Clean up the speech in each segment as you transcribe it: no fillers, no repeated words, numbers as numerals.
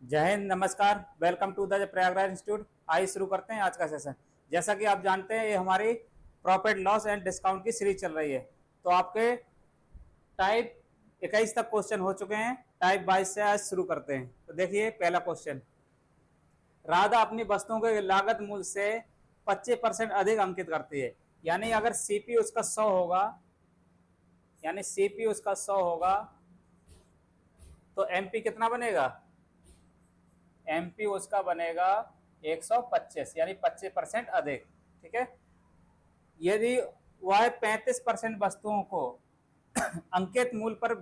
जय हिंद, नमस्कार। Welcome to the Prayagraj institute. आइए शुरू करते हैं आज का सेशन। जैसा कि आप जानते हैं, ये हमारी प्रॉफिट लॉस एंड डिस्काउंट की सीरीज चल रही है। तो आपके टाइप 21 तक क्वेश्चन हो चुके हैं। टाइप 22 से आज शुरू करते हैं। तो देखिए, पहला क्वेश्चन। राधा अपनी वस्तुओं के लागत मूल्य से 25% अधिक अंकित करती है। यानी अगर सीपी उसका 100 होगा, यानी सीपी उसका 100 होगा, तो एमपी कितना बनेगा? एमपी उसका बनेगा 125, यानी 25% अधिक। ठीक है। यदि वह 35% वस्तुओं को अंकित मूल्य पर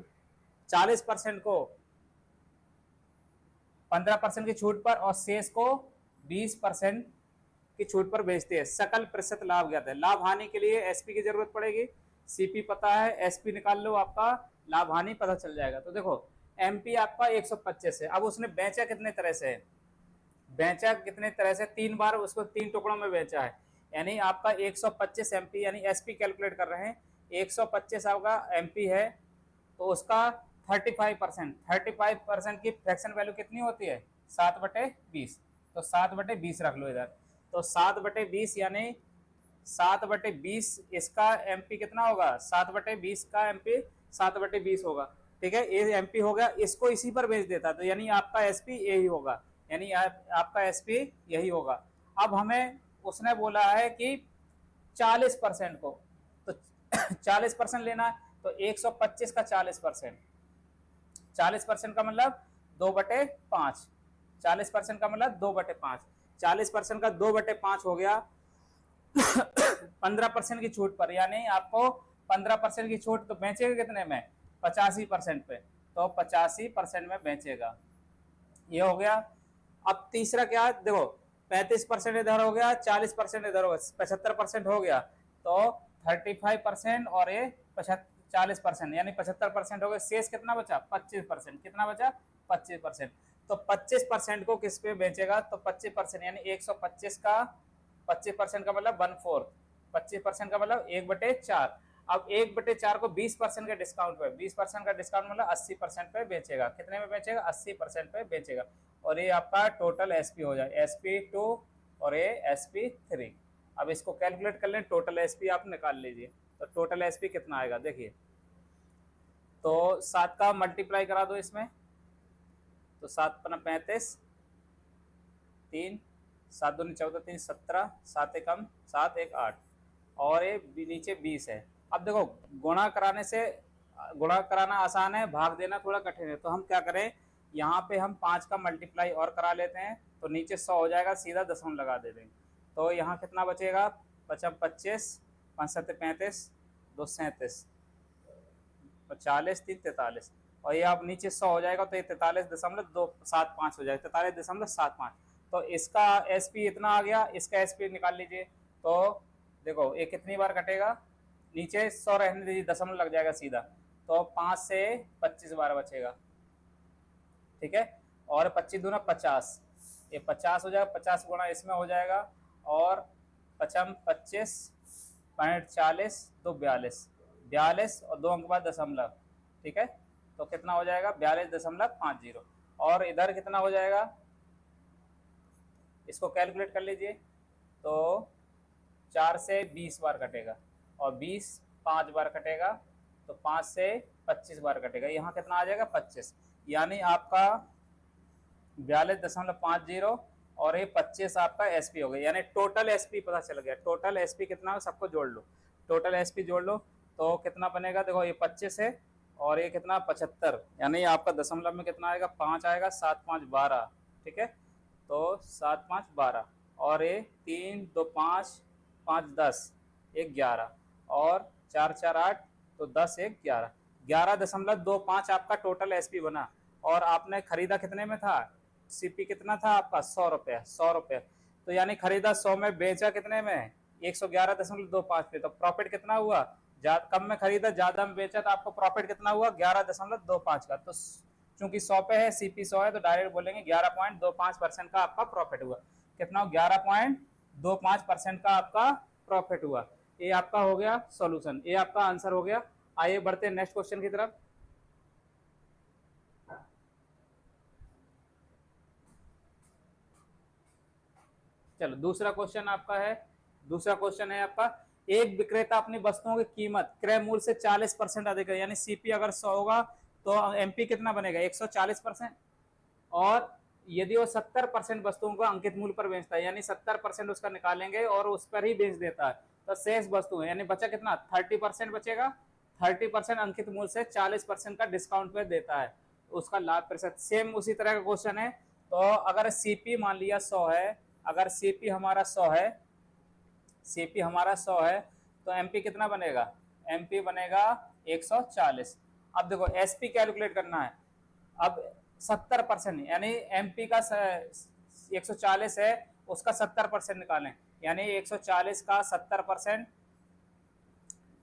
40% को 15% की छूट पर और शेष को 20% की छूट पर बेचती है, सकल प्रतिशत लाभ ज्ञात है। लाभ हानि के लिए एसपी की जरूरत पड़ेगी। सीपी पता है, एसपी निकाल लो, आपका लाभ हानि पता चल जाएगा। तो देखो, एमपी आपका 125 है। अब उसने बेचा कितने तरह से है? बेचा कितने तरह से? 3 बार उसको 3 टुकड़ों में बेचा है। यानी आपका 125 एमपी, यानी एसपी कैलकुलेट कर रहे हैं। 125 आपका एमपी है, तो उसका 35% की फ्रैक्शन वैल्यू कितनी होती है? 7/20। तो 7/20 रख लो इधर। तो 7/20 यानी 7/20 इसका एमपी कितना होगा? 7/20 का एमपी 7/20 होगा। ठीक है, ये एमपी हो गया। इसको इसी पर भेज देता, तो यानी आपका एसपी यही होगा। यानी आपका एसपी यही होगा। अब हमें उसने बोला है कि 40% को, तो 40% लेना है। तो 125 का 40%, 40% का मतलब 2/5। 40% का मतलब 2/5। 40% का 2/5 हो गया 15% की छूट पर। यानी आपको 15% की छूट, तो बेचेगा कितने में? 85% पे। तो 85% में बेचेगा। ये हो गया। अब तीसरा क्या है? देखो, 35% इधर हो गया, 40% इधर हो गया, 75% हो गया। तो 35% और ये 40%, यानी 75% हो गया। शेष कितना बचा? 25%। कितना बचा? 25%। तो 25% को किस पे बेचेगा? तो 25% यानी 125 का 25% का मतलब 1/4। 25% का मतलब 1/4। अब 1/4 को 20% के डिस्काउंट पे, 20% का डिस्काउंट मतलब 80% पे बेचेगा। कितने में बेचेगा? 80% पे बेचेगा। और ये आपका टोटल एसपी हो जाए, SP2 और ये SP3। अब इसको कैलकुलेट कर लें, टोटल एसपी आप निकाल लीजिए। तो टोटल एसपी कितना आएगा देखिए। तो 7 का मल्टीप्लाई करा दो इसमें। तो 7×35, 3, 7×2 = 14, 3 17, 7 × 1 = 8, और ये नीचे 20 है। अब देखो, गुणा कराने से, गुणा कराना आसान है, भाग देना थोड़ा कठिन है। तो हम क्या करें, यहाँ पे हम 5 का मल्टीप्लाई और करा लेते हैं, तो नीचे 100 हो जाएगा, सीधा दशमलव लगा दे देंगे। तो यहाँ कितना बचेगा? 25, 5 7 35, 2 37, 40, 3 43, और ये आप नीचे 100 हो जाएगा, तो ये 43.275 हो जाएगा, 43.75। तो इसका एसपी इतना आ गया, इसका एसपी निकाल लीजिए। तो देखो, ये कितनी बार कटेगा? नीचे 100 रहने दीजिए, दशमलव लग जाएगा सीधा। तो 5 से 25 बार बचेगा। ठीक है। और 25 दूना 50, ये 50 हो जाएगा, 50 गुणा इसमें हो जाएगा। और 25 40, 2 42, 42 और 2 अंक बाद दशमलव। ठीक है। तो कितना हो जाएगा? 42.50। और इधर कितना हो जाएगा? इसको कैलकुलेट कर लीजिए। तो 4 से 20 बार कटेगा, और 20 5 बार कटेगा, तो 5 से 25 बार कटेगा। यहाँ कितना आ जाएगा? 25। यानी आपका 42.50, और ये 25 आपका एसपी हो गया। यानी टोटल एसपी पता चल गया। टोटल एसपी कितना? सबको जोड़ लो, टोटल एसपी जोड़ लो। तो कितना बनेगा? देखो, ये 25 है, और ये कितना? 75। यानी आपका दशमलव में कितना आएगा? 5 आएगा। 7 5 12। ठीक है। तो 7 5 12, और ये 3 2 5, 5 10, 1 11, और 4 4 8, तो 10 1 11, 11.25 आपका टोटल एसपी बना। और आपने खरीदा कितने में था? सीपी कितना था आपका? 100 रुपया, 100 रुपया। तो यानी खरीदा 100 में, बेचा कितने में? 111.25 पे। तो प्रॉफिट कितना हुआ? कम में खरीदा, ज्यादा में बेचा, तो आपको प्रॉफिट कितना हुआ? 11.25 का। तो चूंकि 100 पे है, सीपी 100 है, तो डायरेक्ट बोलेंगे 11.25% का आपका प्रॉफिट हुआ। कितना? 11.25% का आपका प्रॉफिट हुआ। ये आपका हो गया सॉल्यूशन, ये आपका आंसर हो गया। आइए बढ़ते हैं नेक्स्ट क्वेश्चन की तरफ। चलो दूसरा क्वेश्चन आपका है, दूसरा क्वेश्चन है आपका, एक विक्रेता अपनी वस्तुओं की कीमत क्रय मूल्य से 40% अधिक है, यानी सीपी अगर 100 होगा तो एमपी कितना बनेगा 140%। और यदि वो 70% वस्तुओं को अंकित मूल्य पर बेचता है, यानी 70% उसका निकालेंगे और उस पर ही बेच देता है, तो शेष वस्तु है यानी बचा कितना 30% बचेगा। 30% अंकित मूल्य से 40% का डिस्काउंट पे देता है, उसका लाभ प्रतिशत। सेम उसी तरह का क्वेश्चन है। तो अगर सीपी मान लिया 100 है, अगर सीपी हमारा 100 है, सीपी हमारा 100 है, तो एमपी कितना बनेगा, एमपी बनेगा 140। अब देखो एसपी कैलकुलेट करना है। अब 70% यानी एमपी का 140 है, उसका 70% निकालें, यानी 140 का 70%,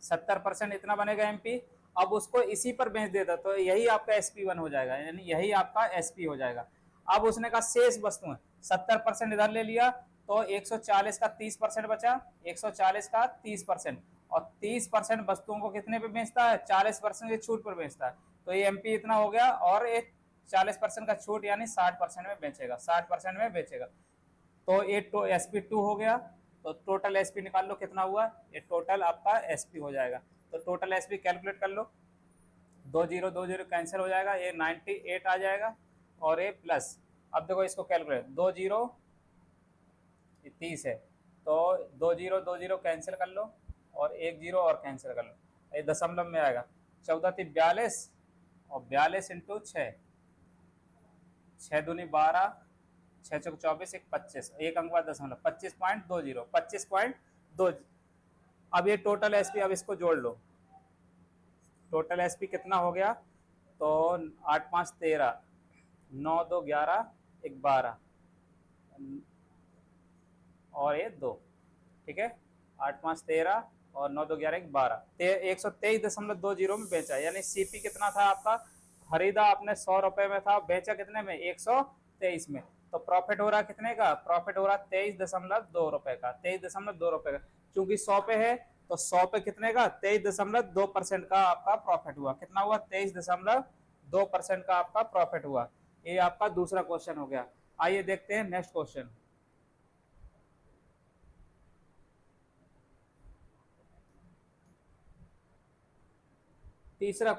70% इतना बनेगा एमपी। अब उसको इसी पर बेच देता तो यही आपका SP1 हो जाएगा, यानी यही आपका SP हो जाएगा। अब उसने कहा शेष वस्तुएं 70% इधर ले लिया, तो 140 का 30% बचा, 140 का 30%, और 30% वस्तुओं को कितने पे बेचता है, 40% की छूट पर बेचता है, तो ये एमपी इतना हो गया। और एक 40% का छूट यानी 60% में बेचेगा, 60% में बेचेगा, तो ये तो SP2 हो गया। तो टोटल SP निकाल लो कितना हुआ, ये टोटल आपका SP हो जाएगा। तो टोटल SP कैलकुलेट कर लो, 2 0 कैंसिल हो जाएगा, ये 98 आ जाएगा, और ये प्लस, अब देखो इसको कैलकुलेट, 2 0 30 है, तो 2 0 कैंसिल कर लो, और 1 0 और कैंसिल कर लो, ये दशमलव में आएगा, 14 3 42, और 42 इंटू 6, 6 दूनी 12, 6 चौक 24, 1 25, एक अंक बाद दशमलव, 25.20, 25.2। अब ये टोटल एसपी, अब इसको जोड़ लो, टोटल एसपी कितना हो गया, तो 8 5 13, 9 2 11, 1 12, और ये 2, ठीक है, 8 5 13 और 9 2 11 1 12, 123.20 में बेचा, यानी सीपी कितना था आपका, खरीदा आपने 100 रुपए में था, बेचा कितने में 123 में, तो प्रॉफिट हो रहा कितने का, प्रॉफिट हो रहा 23.2 रुपए का, 23.2 रुपए का, क्योंकि 100 पे है तो 100 पे कितने का 23.2% का आपका प्रॉफिट हुआ, कितना हुआ 23.2% का आपका प्रॉफिट हुआ। ये आपका दूसरा क्वेश्चन हो गया। आइए देखते हैं नेक्स्ट क्वेश्चन। तीसरा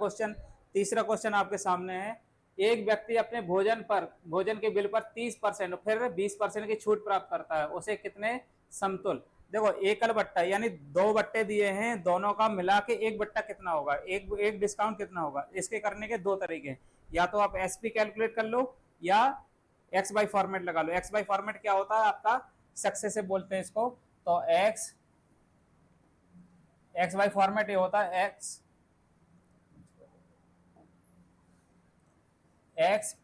क्वेश्चन आपके सामने है, एक व्यक्ति अपने भोजन के बिल पर 30% फिर 20% की छूट प्राप्त करता है, उसे कितने समतुल, देखो एकल बट्टा यानी 2 बट्टे दिए हैं, दोनों का मिला के एक बट्टा कितना होगा, एक डिस्काउंट कितना होगा, इसके करने के 2 तरीके हैं, या तो आप एसपी कैलकुलेट कर लो या एक्स बाई फॉर्मेट लगा लो। एक्स बाई फॉर्मेट क्या होता है आपका, सक्सेस से बोलते हैं इसको, तो एक्स बाई फॉर्मेट ये होता है x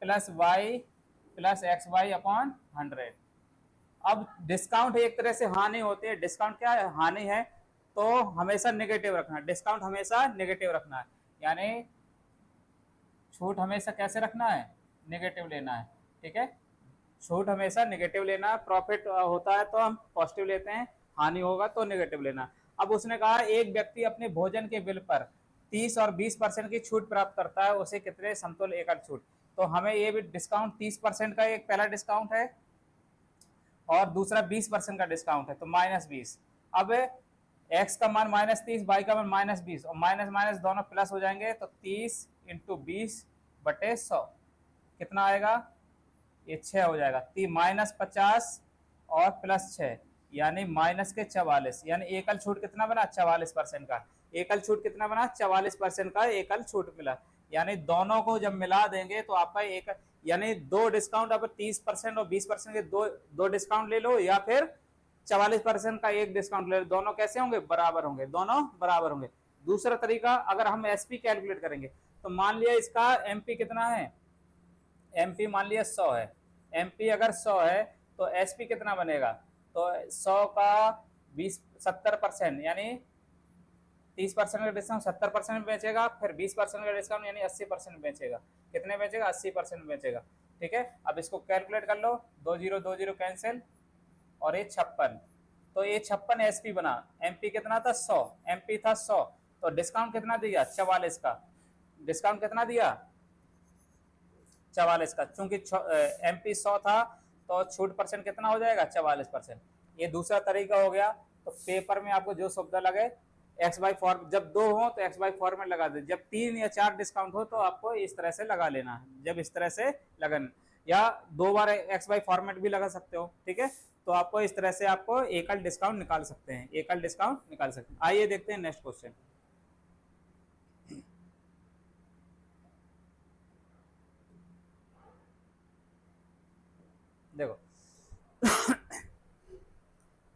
plus x y upon 100। अब डिस्काउंट एक तरह से हानि होती है, डिस्काउंट क्या है, हानि है, तो हमेशा नेगेटिव रखना है, डिस्काउंट हमेशा नेगेटिव रखना है, यानी छूट हमेशा कैसे रखना है, नेगेटिव लेना है, ठीक है, छूट हमेशा नेगेटिव लेना है, प्रॉफिट होता है तो हम पॉजिटिव लेते हैं, हानि होगा तो नेगेटिव लेना। अब उसने कहा एक व्यक्ति अपने भोजन के बिल पर 30 और 20% की छूट प्राप्त करता है, उसे कितने समतुल एकल छूट, तो हमें ये भी डिस्काउंट 30% का एक पहला डिस्काउंट है, और दूसरा 20% का डिस्काउंट है, तो -20। अब एक्स का मान -30, वाई का मान -20, और माइनस माइनस दोनों प्लस हो जाएंगे, तो 30 इंटू 20/100 कितना आएगा, ये 6 हो जाएगा, -50 और +6 यानी माइनस के 44, यानी एकल छूट कितना बना 44% का, एकल छूट कितना बना 44% का एकल छूट मिला, यानी दोनों को जब मिला देंगे तो आपका एक, यानी 2 डिस्काउंट, अब 30% और 20% के दो डिस्काउंट ले लो, या फिर 44% का एक डिस्काउंट ले लो, दोनों कैसे होंगे, बराबर होंगे, दोनों बराबर होंगे। दूसरा तरीका, अगर हम एसपी कैलकुलेट करेंगे, तो मान लिया इसका एमपी कितना है, एमपी मान लिया 100 है, एमपी अगर 100 है तो एसपी कितना बनेगा, तो 100 का 70% यानी 30% का डिस्काउंट 70% में बेचेगा, फिर 20% का डिस्काउंट यानी 80% में बेचेगा, कितने बेचेगा 80% में बेचेगा, ठीक है। अब इसको कैलकुलेट कर लो, 2 0 कैंसिल, और ये 56, तो ये 56 एसपी बना, एमपी कितना था 100, एमपी था 100, तो डिस्काउंट कितना दिया 44 का, डिस्काउंट कितना दिया 44 का, चूंकि एमपी 100 था तो छूट परसेंट कितना हो जाएगा 44%। ये दूसरा तरीका हो गया। तो पेपर में आपको जो सुविधा लगे एक्स बाई फॉर्म, जब 2 हो तो एक्स बाई फॉर्म में लगा दे, जब 3 या 4 डिस्काउंट हो तो आपको इस तरह से लगा लेना है, जब इस तरह से लगन, या 2 बार एक्स बाई फॉर्मेट भी लगा सकते हो, ठीक है। तो आपको इस तरह से आपको एकल डिस्काउंट निकाल सकते हैं, एकल डिस्काउंट निकाल सकते हैं। आइए देखते हैं नेक्स्ट क्वेश्चन। देखो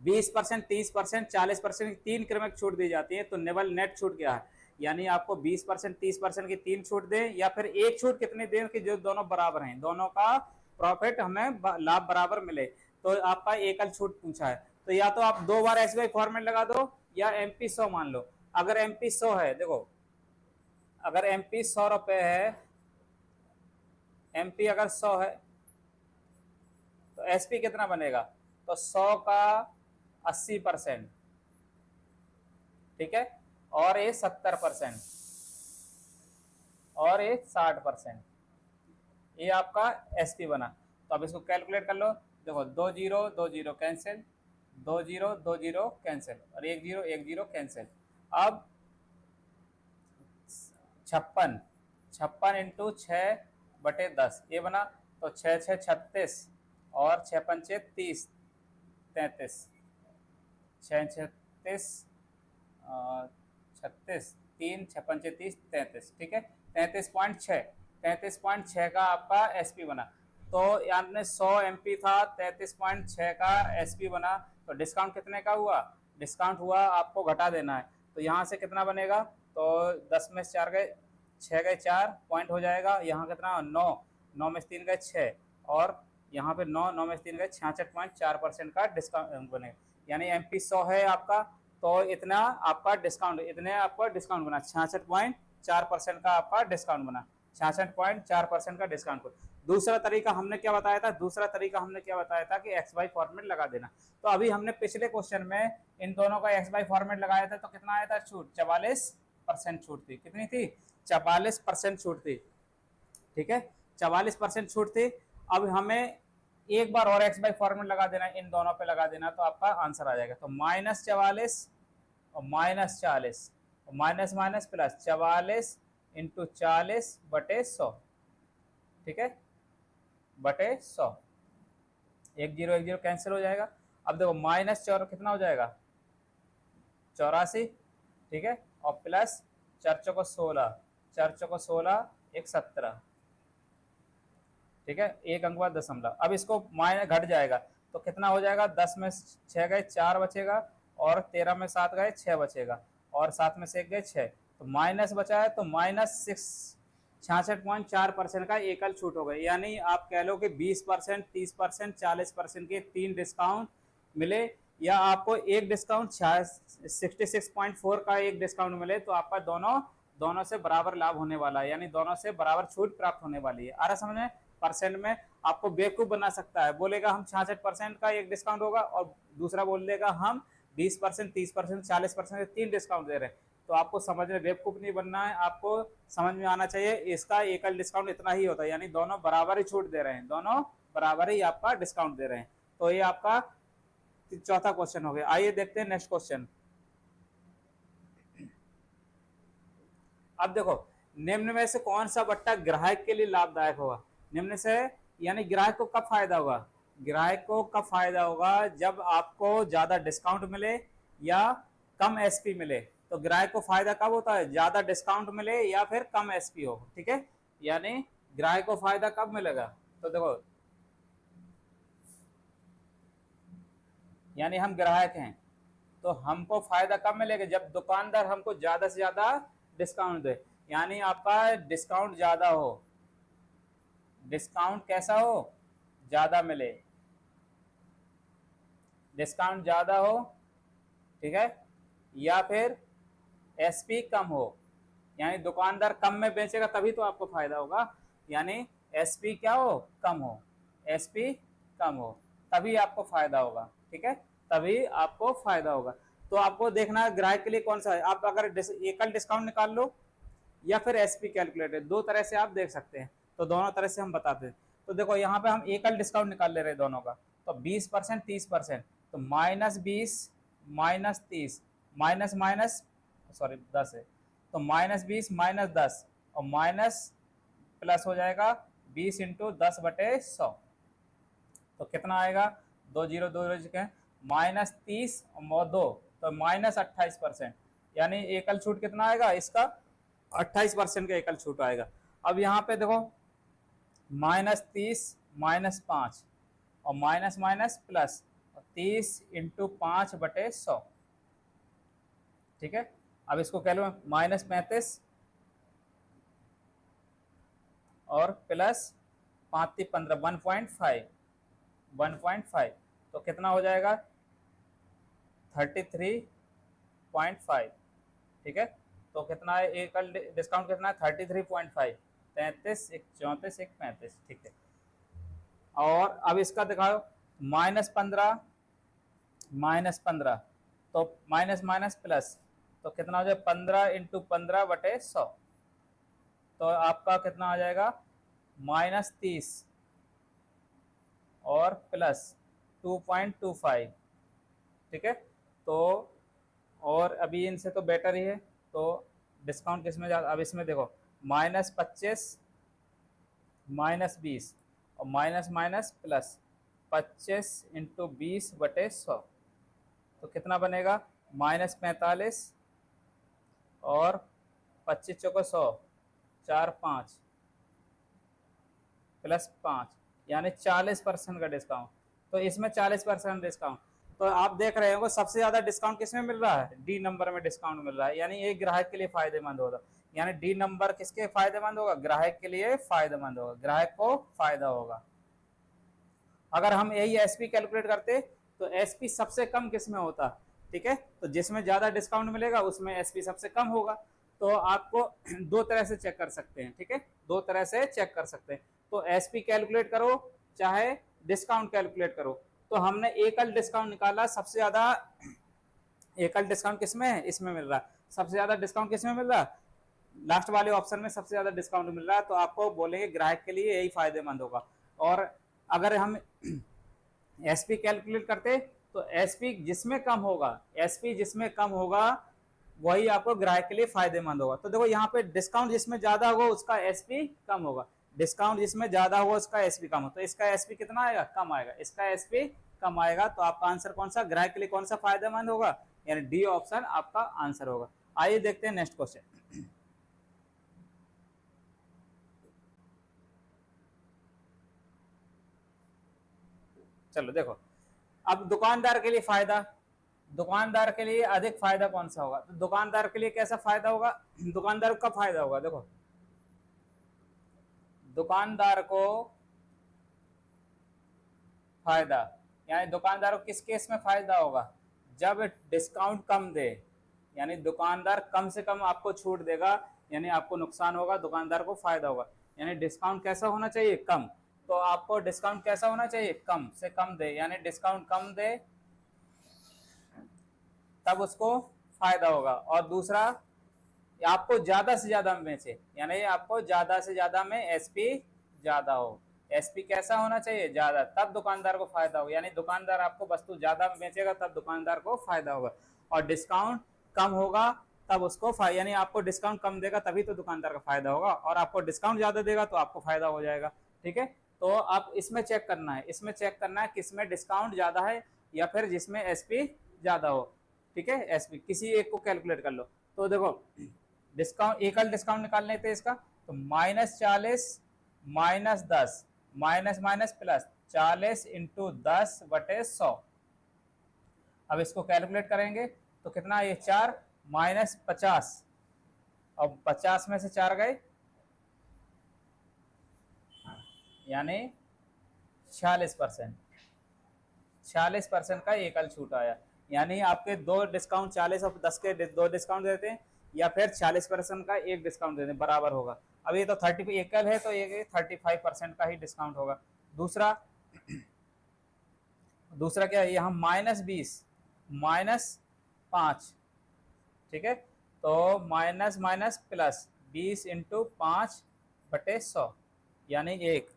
20%, 30%, 40% की 3 क्रमिक छूट दी जाती है, तो निवल नेट छूट क्या है? यानी आपको 20%, 30% की 3 छूट दें, या फिर एक छूट कितनी दें कि जो दोनों बराबर हैं, दोनों का प्रॉफिट हमें लाभ बराबर मिले। तो आपका एकल छूट पूछा है, तो या तो आप 2 बार एस बाई फॉर्मेट लगा दो, या एमपी 100 मान लो। अगर एमपी 100 है, देखो अगर एमपी 100 रुपए है, एमपी अगर 100 है तो एसपी कितना बनेगा? तो 100 का 80%, ठीक है, और ये 70%, और ये 60%, ये आपका एसपी बना। तो अब इसको कैलकुलेट कर लो। देखो 2 zero 2 zero cancel, 2 zero 2 zero cancel, और 1 जीरो 1 जीरो कैंसिल। अब 56, 56 इंटू 6/10 ये बना। तो 6 6 36, और 6 पंचे 30, 33, 6 36, 36, 3 6 पंचे 30, 33, ठीक है। 33.6, 33.6 का आपका एसपी बना। तो आपने 100 एमपी था, 33.6 का एसपी बना। तो डिस्काउंट कितने का हुआ? डिस्काउंट हुआ, आपको घटा देना है। तो यहाँ से कितना बनेगा? तो 10 में से 4 गए, 6 गए 4 पॉइंट हो जाएगा। यहाँ कितना 9, 9 में से 3 गए 6, और यहाँ पे 9, 9 में से 3 गए 66.4% का डिस्काउंट बनेगा। यानी एमपी 100 है आपका, तो इतना आपका डिस्काउंट, इतने आपका डिस्काउंट बना, 66.4% का आपका डिस्काउंट बना, 66.4% का डिस्काउंट। दूसरा तरीका हमने क्या बताया था? दूसरा तरीका हमने क्या बताया था कि एक्स बाई फॉर्मेट लगा देना। तो अभी हमने पिछले क्वेश्चन में इन दोनों का एक्स बाई फॉर्मेट लगाया था, तो कितना आया था छूट? 44% छूट थी। कितनी थी? 44% छूट थी, ठीक है, 44% छूट थी। अब हमें एक बार और एक्स बाई फॉर्मेट लगा देना, इन दोनों पे लगा देना, तो आपका आंसर आ जाएगा। तो -44 और -40, माइनस माइनस प्लस 44 इंटू 40/100, ठीक है, बटे 100, 1 जीरो 1 जीरो कैंसिल हो जाएगा। अब देखो -4 कितना हो जाएगा? 84, ठीक है, और प्लस 4 चौको 16, 4 चौको 16, 1 17, ठीक है, एक अंक बाद दशमलव। अब इसको माइनस घट जाएगा, तो कितना हो जाएगा? 10 में 6 गए 4 बचेगा, और 13 में 7 गए 6 बचेगा, और 7 में से 1 गए 6, तो माइनस बचा है। तो -6, 66.4% का एकल छूट हो गई। यानी आप कह लो कि 20%, 30%, 40% के 3 डिस्काउंट मिले, या आपको एक डिस्काउंट 66.4 का एक डिस्काउंट मिले, तो आपका दोनों से बराबर लाभ होने वाला है, यानी दोनों से बराबर छूट प्राप्त होने वाली है। आ रहा समझ में? परसेंट में आपको बेवकूफ बना सकता है, बोलेगा हम 66% का एक डिस्काउंट होगा, और दूसरा बोल देगा हम 20%, 30%, 40% के 3 डिस्काउंट दे रहे हैं। तो आपको समझ में बेवकूफ नहीं बनना है, आपको समझ में आना चाहिए इसका एकल डिस्काउंट इतना ही होता है, यानी दोनों बराबर ही छूट दे रहे हैं, दोनों बराबर ही आपका डिस्काउंट दे रहे हैं। तो ये आपका चौथा क्वेश्चन हो गया। आइए देखते हैं नेक्स्ट क्वेश्चन। अब देखो निम्न में से कौन सा बट्टा ग्राहक के लिए लाभदायक होगा? निम्न से यानी ग्राहक को कब फायदा होगा? ग्राहक को कब फायदा होगा? जब आपको ज्यादा डिस्काउंट मिले या कम एसपी मिले। तो ग्राहक को फायदा कब होता है? ज्यादा डिस्काउंट मिले या फिर कम एसपी हो, ठीक है। यानी ग्राहक को फायदा कब मिलेगा? तो देखो, यानी हम ग्राहक हैं, तो हमको फायदा कब मिलेगा? जब दुकानदार हमको ज्यादा से ज्यादा डिस्काउंट दे, यानी आपका डिस्काउंट ज्यादा हो, डिस्काउंट कैसा हो? ज्यादा मिले, डिस्काउंट ज्यादा हो, ठीक है, या फिर एसपी कम हो, यानी दुकानदार कम में बेचेगा तभी तो आपको फायदा होगा। यानी एसपी क्या हो? कम हो, एसपी कम हो, तभी आपको फायदा होगा, ठीक है, तभी आपको फायदा होगा। तो आपको देखना है ग्राहक के लिए कौन सा है। आप अगर एकल डिस्काउंट निकाल लो या फिर एसपी कैलकुलेटर, दो तरह से आप देख सकते हैं, तो दोनों तरह से हम बताते हैं। तो देखो यहाँ पे हम एकल डिस्काउंट निकाल ले रहे हैं दोनों का, तो 20% 30%, तो -20 -30 माइनस माइनस सॉरी 10 है, तो -20 -10 और माइनस प्लस हो जाएगा 20 इंटू 10/100, तो कितना आएगा, 2 जीरो 2 जीरो -30 और 2 तो -28%, यानी एकल छूट कितना आएगा इसका, 28% का एकल छूट आएगा। अब यहाँ पे देखो -30 -5 और माइनस माइनस प्लस 30 इंटू 5/100, ठीक है। अब इसको कह लो -35 और प्लस 5 15 1.5, तो कितना हो जाएगा 33.5, ठीक है। तो कितना है एकल डिस्काउंट कितना है 33.5, 33 1 34 1 35, ठीक है। और अब इसका दिखाओ -15 -15, तो माइनस माइनस प्लस, तो कितना हो जाएगा 15 इंटू 15/100, तो आपका कितना आ जाएगा -30 और प्लस 2.25, ठीक है। तो और अभी इनसे तो बेटर ही है, तो डिस्काउंट किसमें ज़्यादा, अब इसमें देखो -25 -20 और माइनस माइनस प्लस 25 इंटू 20/100, तो कितना बनेगा -45 और 25 चौको 100 4 5 प्लस 5, यानी 40% का डिस्काउंट। तो इसमें 40% डिस्काउंट, तो आप देख रहे हो सबसे ज्यादा डिस्काउंट किसमें मिल रहा है, डी नंबर में डिस्काउंट मिल रहा है, यानी एक ग्राहक के लिए फायदेमंद होगा, यानी डी नंबर किसके फायदेमंद होगा, ग्राहक के लिए फायदेमंद होगा, ग्राहक को फायदा होगा। अगर हम यही एसपी कैलकुलेट करते तो एसपी सबसे कम किसमें होता, ठीक है, तो जिसमें ज्यादा डिस्काउंट मिलेगा उसमें एसपी सबसे कम होगा। तो आपको दो तरह से चेक कर सकते हैं, ठीक है, दो तरह से चेक कर सकते हैं। तो एसपी कैलकुलेट करो चाहे डिस्काउंट कैलकुलेट करो, तो हमने एकल डिस्काउंट निकाला, सबसे ज्यादा एकल डिस्काउंट किसमें है, इसमें मिल रहा है, सबसे ज्यादा डिस्काउंट किसमें मिल रहा है, लास्ट वाले ऑप्शन में सबसे ज्यादा डिस्काउंट मिल रहा है, तो आपको बोलेंगे ग्राहक के लिए यही फायदेमंद होगा। और अगर हम एसपी कैलकुलेट करते तो एसपी जिसमें कम होगा, एसपी जिसमें कम होगा वही आपको ग्राहक के लिए फायदेमंद होगा। तो देखो यहाँ पे डिस्काउंट जिसमें ज्यादा होगा उसका एसपी कम होगा, डिस्काउंट जिसमें ज्यादा होगा उसका एसपी कम होगा, तो इसका एसपी कितना आएगा, कम आएगा, इसका एसपी कम आएगा। तो आपका आंसर कौन सा, ग्राहक के लिए कौन सा फायदेमंद होगा, यानी डी ऑप्शन आपका आंसर होगा। आइए देखते हैं नेक्स्ट क्वेश्चन। चलो देखो, अब दुकानदार के लिए फायदा, दुकानदार के लिए अधिक फायदा कौन सा होगा, तो दुकानदार के लिए कैसा फायदा होगा, दुकानदार का फायदा होगा, देखो दुकानदार को फायदा, यानी दुकानदार को किस केस में फायदा होगा, जब डिस्काउंट कम दे, यानी दुकानदार कम से कम आपको छूट देगा, यानी आपको नुकसान होगा, दुकानदार को फायदा होगा। यानी डिस्काउंट कैसा होना चाहिए, कम, तो आपको डिस्काउंट कैसा होना चाहिए, कम से कम दे, यानी डिस्काउंट कम दे तब उसको फायदा होगा। और दूसरा आपको ज्यादा से ज्यादा में बेचे, यानी आपको ज्यादा से ज्यादा में एसपी ज्यादा हो, एसपी कैसा होना चाहिए, ज्यादा, तब दुकानदार को फायदा होगा, यानी दुकानदार आपको वस्तु ज्यादा बेचेगा तब दुकानदार को फायदा होगा। और डिस्काउंट कम होगा तब उसको फायदा, यानी आपको डिस्काउंट कम देगा तभी तो दुकानदार का फायदा होगा, और आपको डिस्काउंट ज्यादा देगा तो आपको फायदा हो जाएगा, ठीक है। तो आप इसमें चेक करना है, इसमें चेक करना है किसमें डिस्काउंट ज्यादा है या फिर जिसमें एसपी ज्यादा हो, ठीक है। एसपी किसी एक को कैलकुलेट कर लो। तो देखो डिस्काउंट, एकल डिस्काउंट निकाल लेते हैं इसका, तो -40 -10 माइनस माइनस प्लस 40 इंटू 10/100, अब इसको कैलकुलेट करेंगे तो कितना, ये 4 -50, अब 50 में से 4 गए, यानी 46%, 46% का एकल छूट आया, यानी आपके दो डिस्काउंट 40 और 10 के दो डिस्काउंट देते हैं, या फिर 40% का एक डिस्काउंट देते हैं, बराबर होगा। अब ये तो 30 एकल है तो ये 35% का ही डिस्काउंट होगा। दूसरा दूसरा क्या है, यहाँ -20 -5, ठीक है, तो माइनस माइनस प्लस 20 इंटू 5/100, यानी 1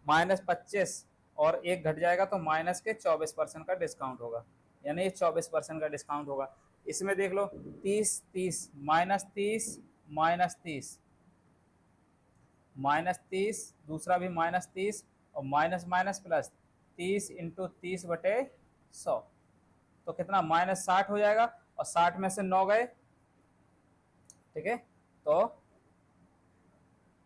-25 और एक घट जाएगा तो माइनस के 24% का डिस्काउंट होगा, यानी ये 24% का डिस्काउंट होगा। इसमें देख लो 30 30 -30 -30 -30, दूसरा भी -30 और माइनस माइनस प्लस 30 × 30/100, तो कितना -60 हो जाएगा और 60 में से 9 गए, ठीक है, तो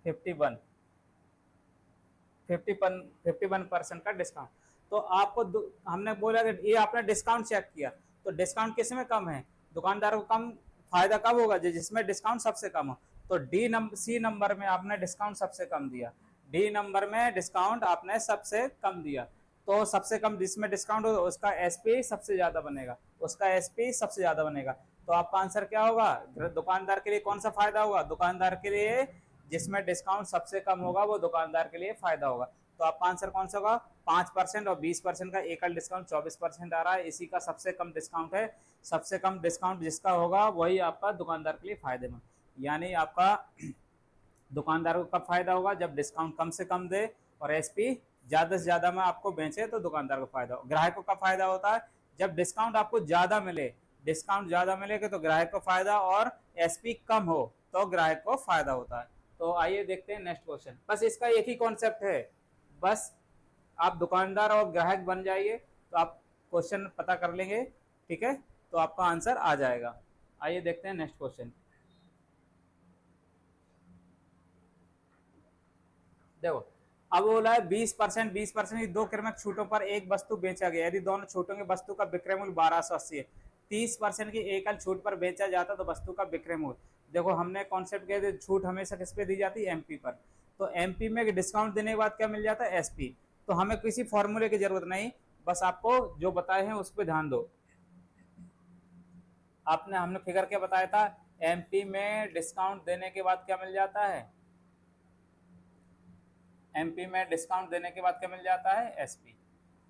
51% का डिस्काउंट। तो आपको हमने बोला कि ये आपने डिस्काउंट चेक किया, तो डिस्काउंट किस में कम है, दुकानदार को कम फायदा कब होगा, जिसमें डिस्काउंट सबसे कम हो। तो सी नंबर में आपने डिस्काउंट सबसे कम दिया, डी नंबर में डिस्काउंट आपने सबसे कम दिया, तो सबसे कम जिसमें डिस्काउंट हो उसका एसपी सबसे ज्यादा बनेगा, उसका एसपी सबसे ज्यादा बनेगा। तो आपका आंसर क्या होगा, दुकानदार के लिए कौन सा फायदा होगा, दुकानदार के लिए जिसमें डिस्काउंट सबसे कम होगा वो दुकानदार के लिए फायदा होगा। तो आपका आंसर कौन सा होगा, 5% और 20% का एकल डिस्काउंट 24% आ रहा है, इसी का सबसे कम डिस्काउंट है। सबसे कम डिस्काउंट जिसका होगा वही आपका दुकानदार के लिए फायदेमंद, यानी आपका दुकानदार को कब फायदा होगा, जब डिस्काउंट कम से कम दे और एसपी ज्यादा से ज्यादा में आपको बेचे तो दुकानदार को फायदा हो। ग्राहक को कब फायदा होता है, जब डिस्काउंट आपको ज्यादा मिले, डिस्काउंट ज्यादा मिलेगा तो ग्राहक को फायदा, और एसपी कम हो तो ग्राहक को फायदा होता है। तो आइए देखते हैं नेक्स्ट क्वेश्चन। बस इसका एक ही कॉन्सेप्ट है, बस आप दुकानदार और ग्राहक बन जाइए तो आप क्वेश्चन पता कर लेंगे, ठीक है, तो आपका आंसर आ जाएगा। आइए देखते हैं नेक्स्ट क्वेश्चन। देखो अब बोला है 20% दो क्रमिक छूटों पर एक वस्तु बेचा गया, यदि दोनों छूटों की वस्तु का विक्रय मूल्य 1280 है, 30% की एकल छूट पर बेचा जाता तो वस्तु का विक्रय मूल्य। देखो हमने कॉन्सेप्ट किया था, छूट हमेशा किस पे दी जाती है, एमपी पर, तो एमपी में डिस्काउंट देने के बाद क्या मिल जाता है, एसपी। तो हमें किसी फॉर्मूले की जरूरत नहीं, बस आपको जो बताए हैं उस पर ध्यान दो। आपने हमने फिगर क्या बताया था, एमपी में डिस्काउंट देने के बाद क्या मिल जाता है, एमपी में डिस्काउंट देने के बाद क्या मिल जाता है, एसपी।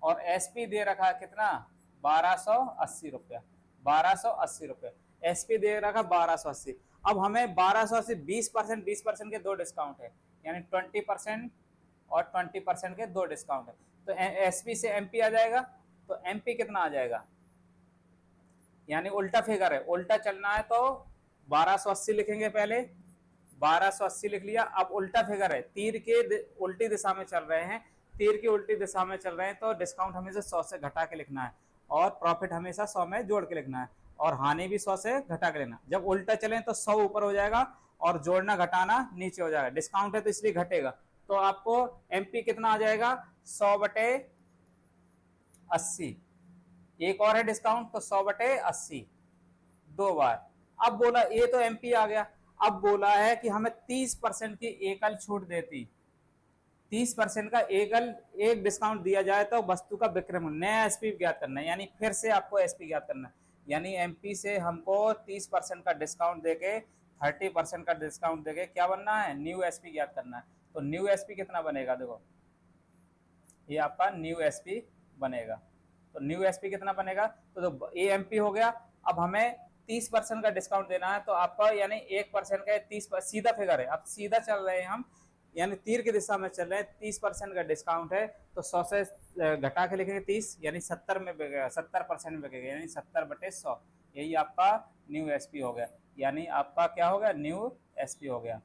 और एसपी दे रखा है कितना, 1280 रुपया, 1280 रुपया एसपी दे रखा 1280। अब हमें 1280 20% के दो डिस्काउंट है, यानी 20% और 20% के दो डिस्काउंट है, तो एसपी से एमपी आ जाएगा, तो एमपी कितना आ जाएगा, यानी उल्टा फिगर है, उल्टा चलना है तो 1280 लिखेंगे, पहले 1280 लिख लिया। अब उल्टा फिगर है, तीर के उल्टी दिशा में चल रहे हैं, तीर की उल्टी दिशा में चल रहे हैं, तो डिस्काउंट हमेशा 100 से घटा के लिखना है और प्रॉफिट हमेशा 100 में जोड़ के लिखना है, और हानि भी 100 से घटा के लेना। जब उल्टा चले तो 100 ऊपर हो जाएगा और जोड़ना घटाना नीचे हो जाएगा, डिस्काउंट है तो इसलिए घटेगा। तो आपको एमपी कितना आ जाएगा, 100/80। एक और है डिस्काउंट, तो 100/80 दो बार। अब बोला ये तो एमपी आ गया, अब बोला है कि हमें 30% की एकल छूट देती, 30% का एकल एक डिस्काउंट दिया जाए तो वस्तु का विक्रय मूल्य, नया एसपी ज्ञात करना है, यानी फिर से आपको एसपी ज्ञात करना है, यानी एमपी से हमको 30% का डिस्काउंट देके 30% का डिस्काउंट देके क्या बनना है, न्यू एसपी ज्ञात करना है। तो न्यू एसपी कितना बनेगा, देखो ये आपका न्यू एसपी बनेगा। तो न्यू एसपी कितना बनेगा, तो ये एमपी हो गया। अब हमें 30% का डिस्काउंट देना है, तो आपका यानी 1% का 30 सीधा फिगर है, अब सीधा चल रहे हैं हम, यानी तीर की दिशा में चल रहे हैं, 30% का डिस्काउंट है तो 100 से घटा के लिखेंगे 30, यानी 70 में बिकेगा, 70% में बिकेगा, यानी 70/100, यही आपका न्यू एसपी हो गया, यानी आपका क्या हो गया, न्यू एसपी हो गया।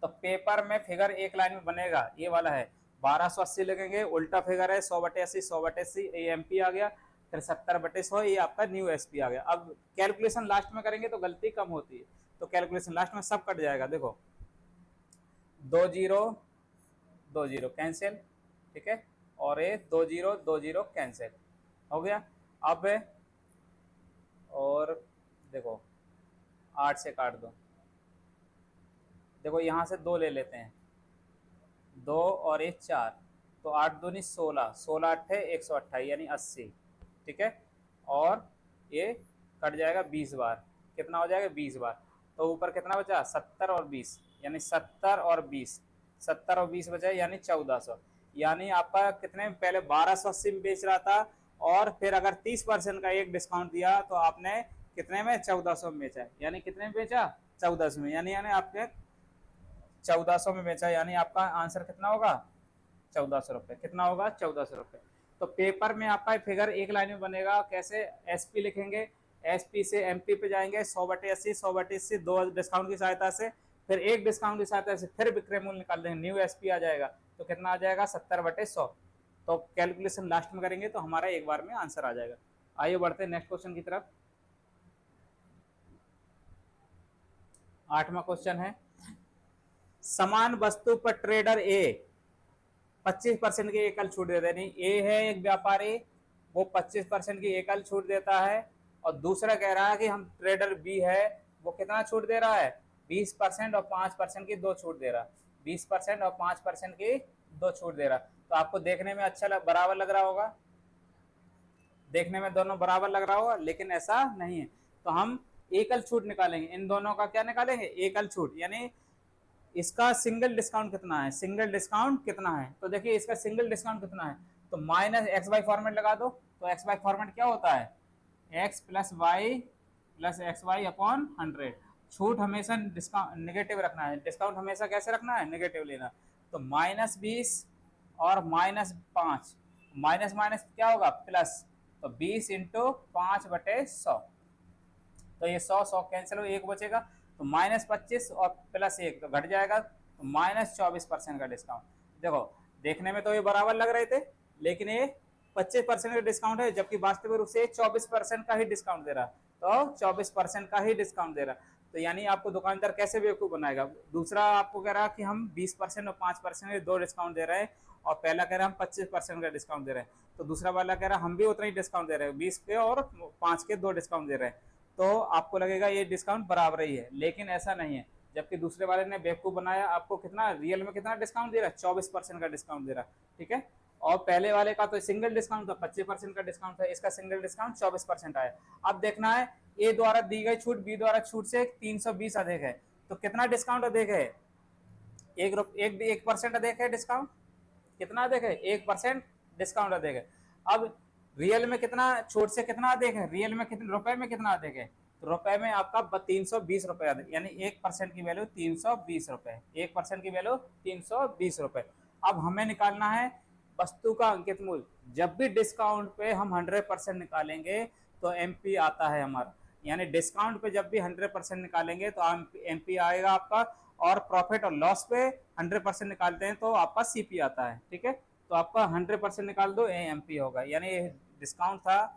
तो पेपर में फिगर एक लाइन में बनेगा, ये वाला है 1280 लिखेंगे, उल्टा फिगर है 100/80, 100/80 एमपी आ गया, फिर 70/100 ये आपका न्यू एसपी आ गया। अब कैलकुलेशन लास्ट में करेंगे तो गलती कम होती है, तो कैलकुलेशन लास्ट में सब कट जाएगा, देखो 2 0 कैंसिल, ठीक है, और ये 2 0 कैंसिल हो गया। अब और देखो 8 से काट दो, देखो यहाँ से 2 ले लेते हैं, 2 और 1 4, तो 8 दूनी 16, 16 8 128 यानी 80, ठीक है, और ये कट जाएगा 20 बार, कितना हो जाएगा 20 बार, तो ऊपर कितना बचा 70 और 20, यानी 70 और 20, 70 और 20 बचा, यानी 1400, यानी आपका कितने में, पहले 1280 में बेच रहा था और फिर अगर 30% का एक डिस्काउंट दिया तो आपने कितने में 1400 में बेचा, यानी कितने में बेचा 1400 में, यानी आपके 1400 में बेचा, यानी आपका आंसर कितना होगा 1400 रुपये। कितना होगा 1400 रुपये। तो पेपर में आपका फिगर एक लाइन में बनेगा, कैसे, एसपी लिखेंगे, एसपी से एमपी पे जाएंगे, 100/80, 100/80 दो डिस्काउंट की सहायता से, फिर एक डिस्काउंट की सहायता से फिर विक्रय मूल्य निकाल देंगे, न्यू एसपी आ जाएगा, तो कितना आ जाएगा 70/100। तो कैलकुलेशन लास्ट में करेंगे तो हमारा एक बार में आंसर आ जाएगा। आइए बढ़ते हैं नेक्स्ट क्वेश्चन की तरफ। 8वां क्वेश्चन है, समान वस्तु पर ट्रेडर ए 25% की एकल छूट देता है। नहीं, ए है एक व्यापारी, वो 25% की एकल छूट देता है, और दूसरा कह रहा है कि हम ट्रेडर बी है, वो कितना छूट दे रहा है 20% और 5% की दो छूट दे रहा, 20% और 5% की दो छूट दे रहा। तो आपको देखने में अच्छा बराबर लग रहा होगा, देखने में दोनों बराबर लग रहा होगा, लेकिन ऐसा नहीं है। तो हम एकल छूट निकालेंगे, इन दोनों का क्या निकालेंगे, एकल छूट, यानी इसका सिंगल डिस्काउंट कितना है, सिंगल डिस्काउंट कितना है। तो देखिए इसका सिंगल डिस्काउंट कितना है, तो माइनस एक्स वाई फॉर्मेट लगा दो। तो एक्स वाई फॉर्मेट क्या होता है, x plus x y upon 100। छूट हमेशा डिस्काउंट नेगेटिव रखना है, डिस्काउंट हमेशा कैसे रखना है, नेगेटिव लेना। तो -20 और -5, माइनस माइनस क्या होगा प्लस, तो 20 इंटू 5/100, तो ये 100 कैंसिल हो, एक बचेगा, तो -25 और +1 तो घट जाएगा, तो -24% का डिस्काउंट। देखो देखने में तो ये बराबर लग रहे थे, लेकिन ये 25% का डिस्काउंट है, जबकि वास्तविक रूप से 24% का ही डिस्काउंट दे रहा, तो 24% का ही डिस्काउंट दे रहा। तो यानी आपको दुकानदार कैसे बेवकूफ बनाएगा, दूसरा आपको कह रहा है कि हम 20% और 5% के दो डिस्काउंट दे रहे हैं, और पहला कह रहा है हम 25% का डिस्काउंट दे रहे हैं, तो दूसरा वाला कह रहा है हम भी उतना ही डिस्काउंट दे रहे हैं, 20 के और 5 के दो डिस्काउंट दे रहे हैं। तो आपको लगेगा ये डिस्काउंट बराबर ही है, लेकिन ऐसा नहीं है। जबकि दूसरे वाले ने बेवकूफ बनाया, आपको कितना रियल में कितना डिस्काउंट दे रहा है, 24% का डिस्काउंट दे रहा है, ठीक है। और पहले वाले का तो सिंगल डिस्काउंट था, 25% का डिस्काउंट था, इसका सिंगल डिस्काउंट 24% आया। अब देखना है ए द्वारा दी गई छूट बी द्वारा छूट से 320 अधिक है, तो कितना डिस्काउंट अधिक है, 1% अधिक है डिस्काउंट, कितना अधिक है 1% डिस्काउंट अधिक है। अब रियल में कितना छूट से कितना अधिक है, रियल में कितने रुपए में कितना अधिक है, तो रुपए में आपका 320 रुपए अधिक, यानी 1% की वैल्यू 320 रुपए, 1% की वैल्यू 320 रुपए। अब हमें निकालना है वस्तु का अंकित मूल्य। जब भी डिस्काउंट पे हम 100% निकालेंगे तो एमपी आता है हमारा, यानी डिस्काउंट पे जब भी 100% निकालेंगे तो एमपी आएगा आपका, और प्रॉफिट और लॉस पे 100% निकालते हैं तो आपका सीपी आता है, ठीक है। तो आपका 100% निकाल दो, एमपी होगा, यानी डिस्काउंट था,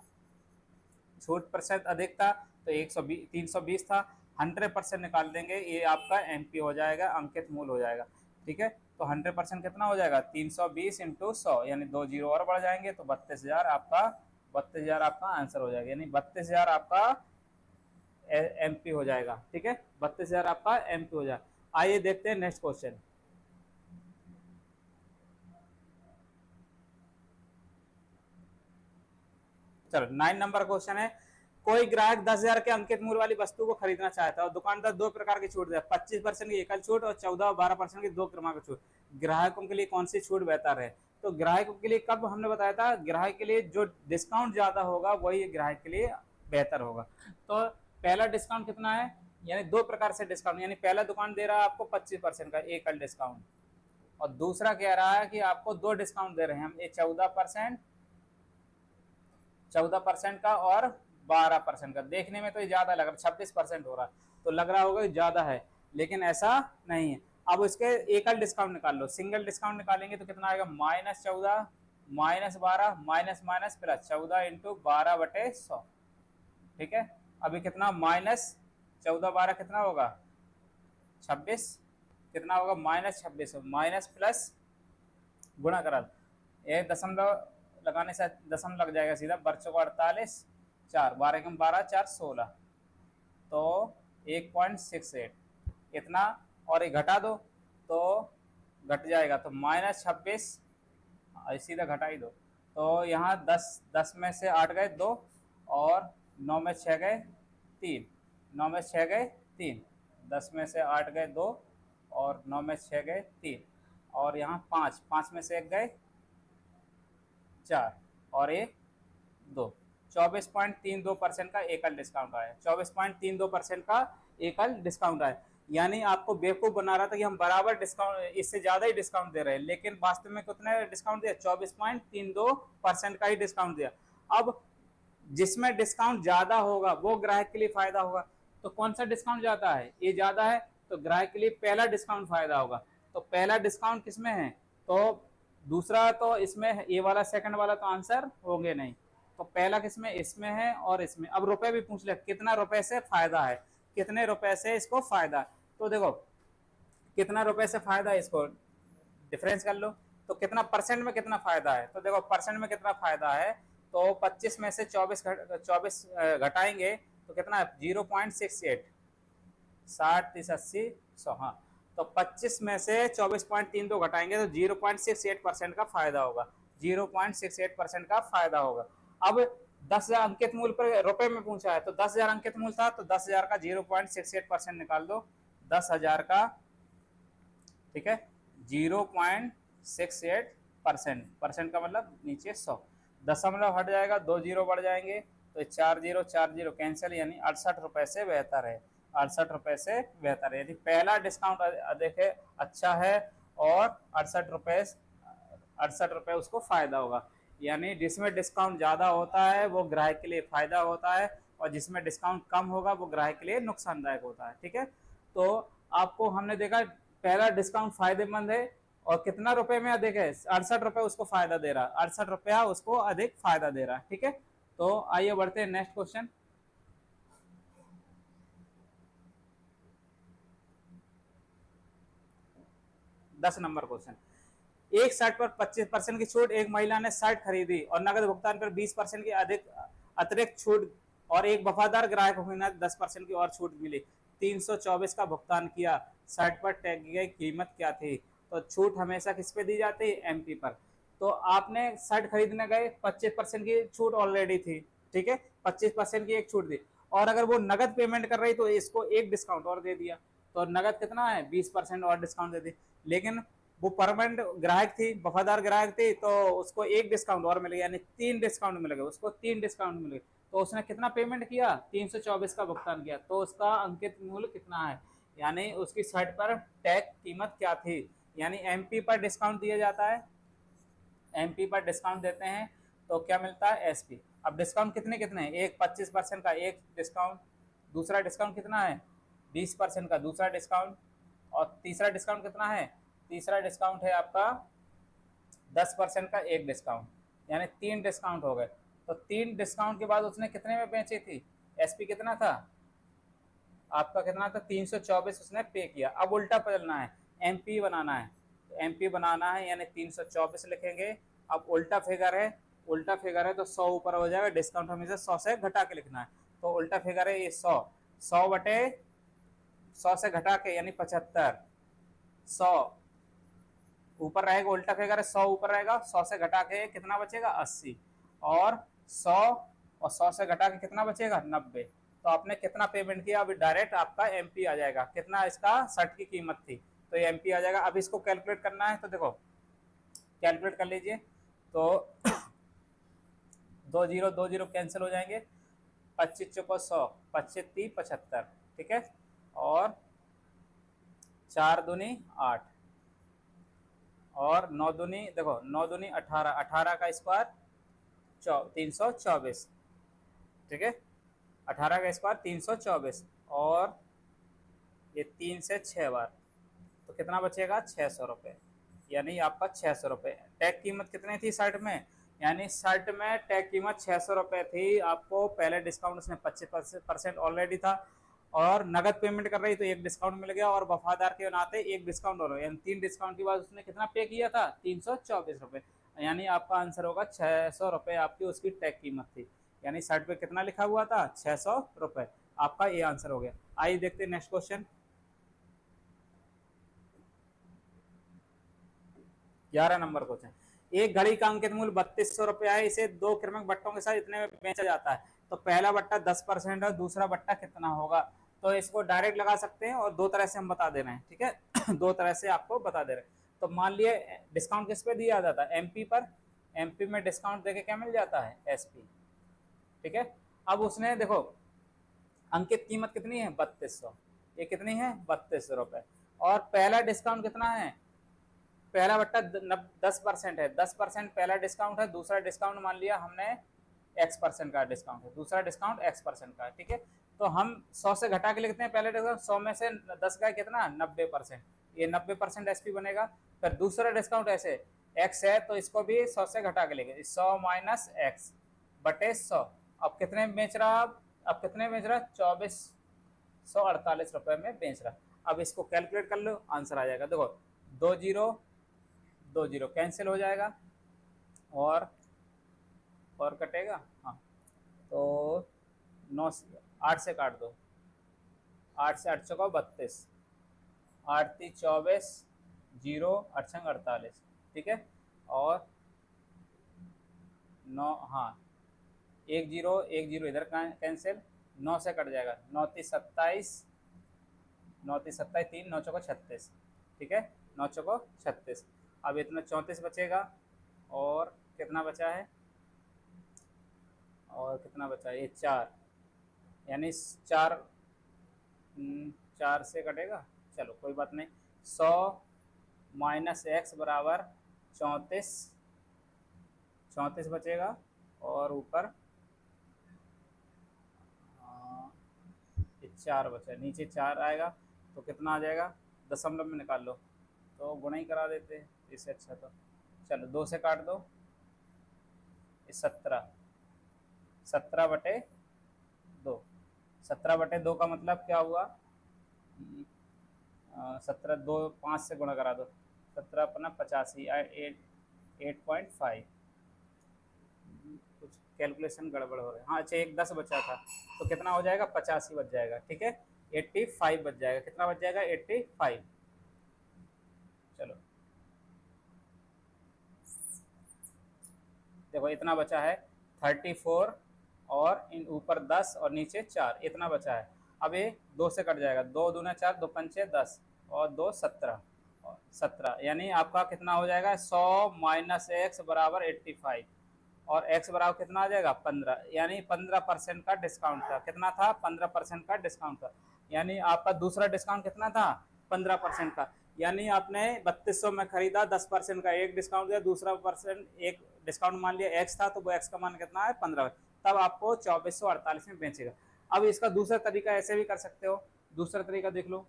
छूट प्रतिशत अधिक था, तो 120 320 था, 100% निकाल देंगे, ये आपका एमपी हो जाएगा, अंकित मूल्य हो जाएगा, ठीक है। तो 100% कितना हो जाएगा 320 इंटू 100, यानी 2 जीरो और बढ़ जाएंगे, तो 32,000 आपका आंसर हो जाएगा, यानी 32,000 आपका एमपी हो जाएगा, ठीक है, 32,000 आपका एमपी हो जाएगा। आइए देखते हैं नेक्स्ट क्वेश्चन। चलो 9 नंबर क्वेश्चन है, कोई ग्राहक 10,000 के अंकित मूल्य वाली वस्तु को खरीदना चाहता है और दुकानदार दो प्रकार की छूट दे, 25% की एकल छूट और 14 और 12% की दो क्रमांक छूट। ग्राहकों के लिए कौन सी छूट बेहतर है, तो ग्राहकों के लिए कब हमने बताया था, ग्राहक के लिए जो डिस्काउंट ज्यादा होगा वही ग्राहक के लिए बेहतर होगा। तो पहला डिस्काउंट कितना है, यानी दो प्रकार से डिस्काउंट, यानी पहला दुकान दे रहा है आपको 25% का एकल डिस्काउंट, और दूसरा कह रहा है कि आपको दो डिस्काउंट दे रहे हैं हम, ये 14% का और 12% का। देखने में तो ये ज्यादा लग रहा है, 26% हो रहा है, तो लग रहा होगा ज्यादा है, लेकिन ऐसा नहीं है। अब इसके एकल डिस्काउंट निकाल लो, सिंगल डिस्काउंट निकालेंगे तो कितना आएगा, -14 -12 माइनस माइनस प्लस 14 इंटू 12/100, ठीक है। अभी कितना -14 12 कितना होगा 26, कितना होगा -26, माइनस प्लस गुणा करा, ये दशमलव लगाने से दशमलव लग जाएगा सीधा, बच्चों को 48, 4 12 कम 12 4 16, तो 1.68 इतना, और ये घटा दो तो घट जाएगा, तो -26 सीधा घटा ही दो, तो यहाँ 10 में से 8 गए 2, और 9 में 6 गए 3, 9 में 6 गए 3, 10 में से 8 गए 2, और 9 में 6 गए 3, और यहाँ 5 में से 1 गए 4, और एक 2, 24.32% का एकल डिस्काउंट आया, 24.32% का एकल डिस्काउंट आया। यानी आपको बेवकूफ बना रहा था कि हम बराबर डिस्काउंट, इससे ज्यादा ही डिस्काउंट दे रहे हैं, लेकिन वास्तव में कितना डिस्काउंट दिया, 24.32% का ही डिस्काउंट दिया। अब जिसमें डिस्काउंट ज्यादा होगा वो ग्राहक के लिए फायदा होगा। तो कौन सा डिस्काउंट ज्यादा है, ये ज्यादा है, तो ग्राहक के लिए पहला डिस्काउंट फायदा होगा। तो पहला डिस्काउंट किसमें है, तो दूसरा तो इसमें है, ये वाला सेकंड वाला तो आंसर होंगे नहीं। तो पहला किसमें, इसमें है और इसमें। अब रुपए भी पूछ ले, कितना रुपए से फायदा है, कितने रुपए से इसको फायदा। तो देखो कितना रुपए से फायदा है, इसको डिफरेंस कर लो। तो कितना परसेंट में कितना फायदा है, तो देखो परसेंट में कितना फायदा है, तो 25 में से 24 घटाएंगे तो कितना है, 0.68, 60, 30, 80, 100, हाँ। तो 25 में से 24.32 घटाएंगे तो 0.68% का फायदा होगा, 0.68% का फायदा होगा। अब 10,000 अंकित मूल्य पर रुपए में पूछा है, तो 10,000 अंकित मूल्य था, तो 10,000 का 0.68% निकाल दो, 10,000 का, ठीक है, 0.68%, परसेंट का मतलब नीचे 100, दशमलव हट जाएगा, 2 जीरो बढ़ जाएंगे, तो 4 जीरो कैंसिल, यानी 68 रुपए से बेहतर है, 68 रुपए से बेहतर है। यदि पहला डिस्काउंट अधिक है, अच्छा है, और 68 रुपए उसको फायदा होगा। यानी जिसमें डिस्काउंट ज्यादा होता है वो ग्राहक के लिए फायदा होता है, और जिसमें डिस्काउंट कम होगा वो ग्राहक के लिए नुकसानदायक होता है, ठीक है। तो आपको हमने देखा पहला डिस्काउंट फायदेमंद है, और कितना रुपए में अधिक है, 68 रुपए उसको फायदा दे रहा है, 68 रुपया उसको अधिक फायदा दे रहा है, ठीक है। तो आइए बढ़ते हैं नेक्स्ट क्वेश्चन। 10 नंबर क्वेश्चन, एक शर्ट पर 25% की छूट, एक महिला ने शर्ट खरीदी और नगद भुगतान पर 20% की अधिक अतिरिक्त छूट, और एक वफादार ग्राहक हुई 10% की और छूट मिली, 324 का भुगतान किया, शर्ट पर टैग की गई कीमत क्या थी। तो छूट हमेशा किस पे दी जाती है, एमपी पर। तो आपने शर्ट खरीदने गए, 25% की छूट ऑलरेडी थी, ठीक है, 25% की एक छूट दी, और अगर वो नगद पेमेंट कर रही तो इसको एक डिस्काउंट और दे दिया, तो नगद कितना है, 20% और डिस्काउंट दे दी। लेकिन वो परमानेंट ग्राहक थी, वफादार ग्राहक थी, तो उसको एक डिस्काउंट और मिल गया, यानी 3 डिस्काउंट मिल गए उसको, 3 डिस्काउंट मिल गए। तो उसने कितना पेमेंट किया, 324 का भुगतान किया, तो उसका अंकित मूल्य कितना है, यानी उसकी शर्ट पर टैग कीमत क्या थी। यानी एमपी पर डिस्काउंट दिया जाता है, एमपी पर डिस्काउंट देते हैं तो क्या मिलता है, एसपी। अब डिस्काउंट कितने कितने हैं, एक 25% का एक डिस्काउंट, दूसरा डिस्काउंट कितना है, 20% का दूसरा डिस्काउंट, और तीसरा डिस्काउंट कितना है, तीसरा डिस्काउंट है आपका 10% का एक डिस्काउंट, यानी 3 डिस्काउंट हो गए। तो 3 डिस्काउंट के बाद उसने कितने में बेची थी, एसपी कितना था आपका, कितना था, 324 उसने पे किया। अब उल्टा बदलना है, एमपी बनाना है, तो एमपी बनाना है यानी 324 लिखेंगे। अब उल्टा फिगर है, उल्टा फिगर है तो 100 ऊपर हो जाएगा, डिस्काउंट हमेशा 100 से घटा के लिखना है। तो उल्टा फिगर है ये 100, 100 बटे 100 से घटा के यानी 75, 100 ऊपर रहेगा, उल्टा फिगर है 100 ऊपर रहेगा, 100 से घटा के कितना बचेगा, 80, और 100 और 100 से घटा के कितना बचेगा, 90। तो आपने कितना पेमेंट किया, अभी डायरेक्ट आपका एमपी आ जाएगा, कितना इसका शर्ट की कीमत थी, तो ये एमपी आ जाएगा। अब इसको कैलकुलेट करना है, तो देखो कैलकुलेट कर लीजिए। तो 2 जीरो कैंसिल हो जाएंगे, 25 चौको 100, 25 30 75, ठीक है, और 4 दूनी 8, और 9 दूनी, देखो 9 दूनी 18, 18 का स्क्वायर 324, ठीक है, 18 का स्क्वायर 324, और ये 3 से 6 बार, तो कितना बचेगा, 600 रुपये, यानी आपका 600 रुपये। टैग कीमत कितनी थी शर्ट में, यानी शर्ट में टैग कीमत 600 रुपये थी, आपको पहले डिस्काउंट उसने 25% ऑलरेडी था, और नगद पेमेंट कर रही तो एक डिस्काउंट मिल गया, और वफादार के नाते एक डिस्काउंट और, यानी 3 डिस्काउंट के बाद उसने कितना पे किया था, 324 रुपये, यानी आपका आंसर होगा 600 रुपये आपकी उसकी टैग कीमत थी। यानी शर्ट पे कितना लिखा हुआ था, 600 रुपये, आपका ये आंसर हो गया। आइए देखते हैं नेक्स्ट क्वेश्चन। 11 नंबर क्वेश्चन, एक घड़ी का अंकित मूल्य 3200 रुपया है, इसे 2 क्रमिक बट्टों के साथ इतने में बेचा जाता है, तो पहला बट्टा 10% और दूसरा बट्टा कितना होगा। तो इसको डायरेक्ट लगा सकते हैं, और दो तरह से हम बता दे रहे हैं, ठीक है दो तरह से आपको बता दे रहे हैं। तो मान लिए डिस्काउंट किस पे दिया जाता है, एमपी पर, एमपी में डिस्काउंट देके क्या मिल जाता है, एसपी, ठीक है। अब उसने देखो अंकित कीमत कितनी है, 3200, ये कितनी है 32 रुपये। और पहला डिस्काउंट कितना है, पहला बट्टा 10% है, 10% पहला डिस्काउंट है, दूसरा डिस्काउंट मान लिया हमने x% का डिस्काउंट है, दूसरा डिस्काउंट x% का है, ठीक है। तो हम 100 से घटा के लिखते हैं पहले डिस्काउंट, 100 में से 10 का कितना 90%, ये 90% एसपी बनेगा। फिर दूसरा डिस्काउंट ऐसे x है तो इसको भी 100 से घटा के लिखे, 100 माइनस एक्स बटे 100। अब कितने में बेच रहा, अब कितने में बेच रहा, 2448 रुपये में बेच रहा। अब इसको कैलकुलेट कर लो, आंसर आ जाएगा। देखो 2 जीरो कैंसिल हो जाएगा और कटेगा, हाँ तो 9 8 से काट दो, 8 से 8 चौका 32, 8 3 24, 0 8 छंग 48, ठीक है। और 9, हाँ 1 0 इधर कैंसिल, 9 से कट जाएगा, 9 3 27, 9 3 27, 3 9 चौका 36, ठीक है, 9 चौका 36। अब इतना 34 बचेगा, और कितना बचा है, और कितना बचा है, ये 4, यानी 4 4 से कटेगा, चलो कोई बात नहीं। 100 माइनस एक्स बराबर 34, 34 बचेगा, और ऊपर 4 बचा, नीचे 4 आएगा, तो कितना आ जाएगा, दशमलव में निकाल लो, तो गुणा ही करा देते हैं इससे अच्छा। तो चलो 2 से काट दो, 17, 17 बटे 2, 17 बटे 2 का मतलब क्या हुआ, 17 2 5 से गुणा करा दो, 17 अपना 85, 8.5, कुछ कैलकुलेशन गड़बड़ हो रहा है, हाँ अच्छा एक 10 बचा था, तो कितना हो जाएगा 85 बच जाएगा, ठीक है, 85 बच जाएगा, कितना बच जाएगा 85। चलो देखो इतना बचा है 34, और इन ऊपर 10 और नीचे 4, इतना बचा है। अब ये 2 से कट जाएगा, 2 दूना 4, 2 पंचे 10, और 2 17, 17, यानी आपका कितना हो जाएगा, 100 माइनस एक्स बराबर 85, और x बराबर कितना आ जाएगा 15, यानी 15% का डिस्काउंट था, कितना था 15% का डिस्काउंट था, यानी आपका दूसरा डिस्काउंट कितना था 15% का, यानी आपने 3200 में खरीदा, 10% का एक डिस्काउंट दिया, दूसरा परसेंट एक डिस्काउंट मान लिया x था, तो वो x का मान कितना है 15, तब आपको 2448 में बेचेगा। अब इसका दूसरा तरीका ऐसे भी कर सकते हो, दूसरा तरीका देख लो,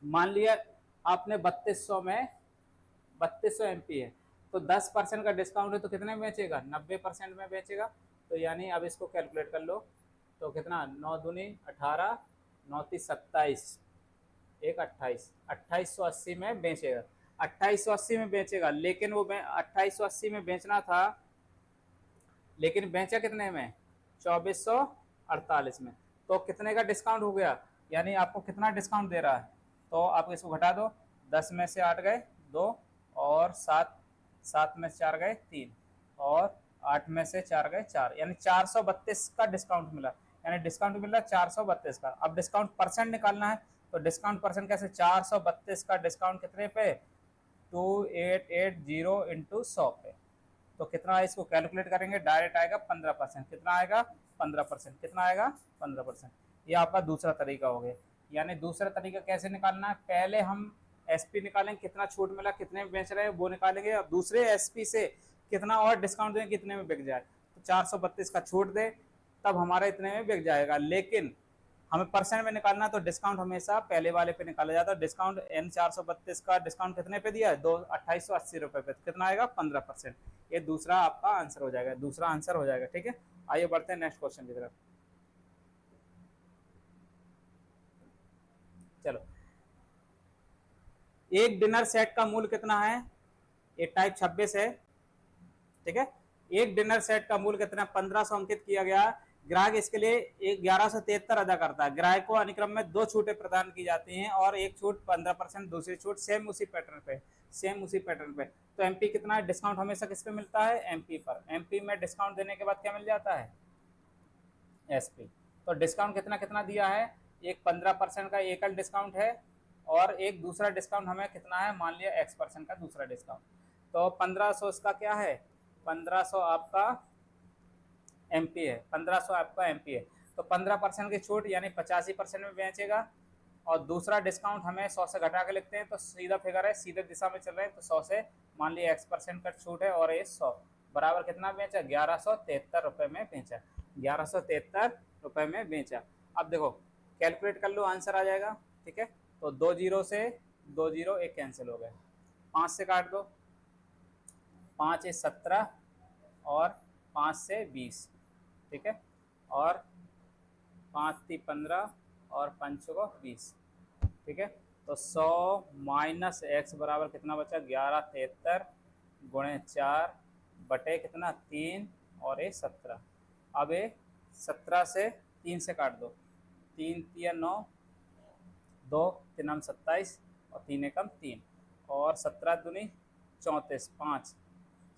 मान लिया आपने 3200 एमपी है, तो 10% का डिस्काउंट है, तो कितने में बेचेगा 90% में बेचेगा। तो यानी अब इसको कैलकुलेट कर लो, तो कितना 9 दूनी 18, 9 तीस 27, एक 28, 2880 में बेचेगा, 2880 में बेचेगा, लेकिन वो 2880 में बेचना था, लेकिन बेचा कितने में 2448 में, तो कितने का डिस्काउंट हो गया, यानी आपको कितना डिस्काउंट दे रहा है, तो आप इसको घटा दो, 10 में से 8 गए 2, और 7, 7 में से 4 गए 3, और 8 में से 4 गए 4, यानी 432 का डिस्काउंट मिला, यानी डिस्काउंट मिला 432 का। अब डिस्काउंट परसेंट निकालना है, तो डिस्काउंट परसेंट कैसे, 432 का डिस्काउंट कितने पे 2880 इंटू 100 पे, तो कितना इसको कैलकुलेट करेंगे, डायरेक्ट आएगा 15%, कितना आएगा 15%, कितना आएगा 15%। ये आपका दूसरा तरीका हो गया। यानी दूसरा तरीका कैसे निकालना है, पहले हम एसपी निकालेंगे, कितना छूट मिला, कितने में बेच रहे हैं वो निकालेंगे, और दूसरे एसपी से कितना और डिस्काउंट दें, कितने में बिक जाए, तो 432 का छूट दे तब हमारा इतने में बिक जाएगा। लेकिन हमें परसेंट में निकालना, तो डिस्काउंट हमेशा पहले वाले पे निकाला जाता है। डिस्काउंट एन 432 का डिस्काउंट कितने पे दिया है, 2880 रुपये पे, कितना आएगा 15%। ये दूसरा आपका आंसर हो जाएगा, दूसरा आंसर हो जाएगा, ठीक है। आइए बढ़ते हैं नेक्स्ट क्वेश्चन की तरफ। चलो, एक डिनर सेट का मूल्य कितना है, ये टाइप 26 है, ठीक है। एक डिनर सेट का मूल्य कितना 1500 अंकित किया गया, ग्राहक इसके लिए 1173 अदा करता है, ग्राहक को अनुक्रम में 2 छूटें प्रदान की जाती हैं, और एक छूट 15%, दूसरी छूट सेम उसी पैटर्न पे, सेम उसी पैटर्न पे। तो एमपी कितना है, डिस्काउंट हमेशा किस पे मिलता है, एमपी पर। एमपी में डिस्काउंट देने के बाद क्या मिल जाता है, एसपी। तो डिस्काउंट कितना कितना दिया है, एक 15% का एकल डिस्काउंट है, और एक दूसरा डिस्काउंट हमें कितना है, मान लिया x% का दूसरा डिस्काउंट, तो 1500 इसका क्या है, 1500 आपका एमपी है, 1500 आपका एमपी है, तो 15% की छूट यानी 85% में बेचेगा, और दूसरा डिस्काउंट हमें 100 से घटा के लिखते हैं, तो सीधा फिगर है, सीधे दिशा में चल रहे हैं, तो 100 से मान लिया x% का छूट है और ये 100 बराबर कितना बेचा, 1173 रुपये में बेचा, 1173 रुपये में बेचा। अब देखो कैलकुलेट कर लो, आंसर आ जाएगा। ठीक है, तो 2 जीरो से 2 जीरो एक कैंसिल हो गए, 5 से काट दो, 5 से 17 और 5 से 20। ठीक है, और 5 3 15 और 5 को 20। ठीक है, तो 100 माइनस एक्स बराबर कितना बचा, 1173 गुणे 4 बटे कितना 3 और ये 17। अब ये 17 से 3 से काट दो, 3 3 9, 2 3 27 और 3 एकम 3 और 17 दूनी 34 5,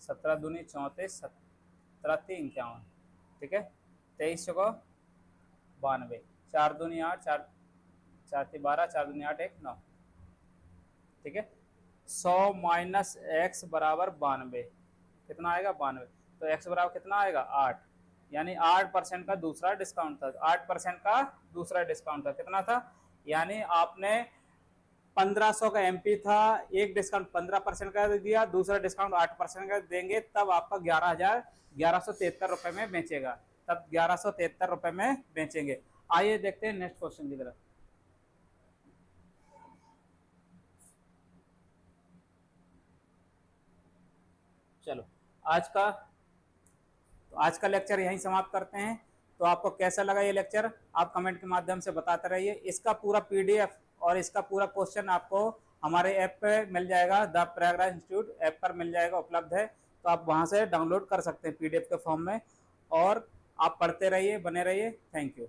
17 दूनी 34, 17 3 51। ठीक है, 23 को 92, 4 दूनी 8, 4 4 3 12, 4 दूनी 8 1 9। ठीक है, 100 माइनस एक्स बराबर 92, कितना आएगा 92, तो एक्स बराबर कितना आएगा 8, यानी 8% का दूसरा डिस्काउंट था, 8% का दूसरा डिस्काउंट था, कितना था, यानी आपने 1500 का एमपी था, एक डिस्काउंट 15% का दिया, दूसरा डिस्काउंट 8% का देंगे, तब आपका 11,1173 रुपए में बेचेगा, तब 1173 रुपए में बेचेंगे। आइए देखते हैं नेक्स्ट क्वेश्चन की तरफ। चलो आज का लेक्चर यहीं समाप्त करते हैं। तो आपको कैसा लगा ये लेक्चर, आप कमेंट के माध्यम से बताते रहिए। इसका पूरा पीडीएफ और इसका पूरा क्वेश्चन आपको हमारे ऐप पे मिल जाएगा, द प्रयागराज इंस्टीट्यूट ऐप पर मिल जाएगा, उपलब्ध है, तो आप वहां से डाउनलोड कर सकते हैं पीडीएफ के फॉर्म में, और आप पढ़ते रहिए, बने रहिए। Thank you.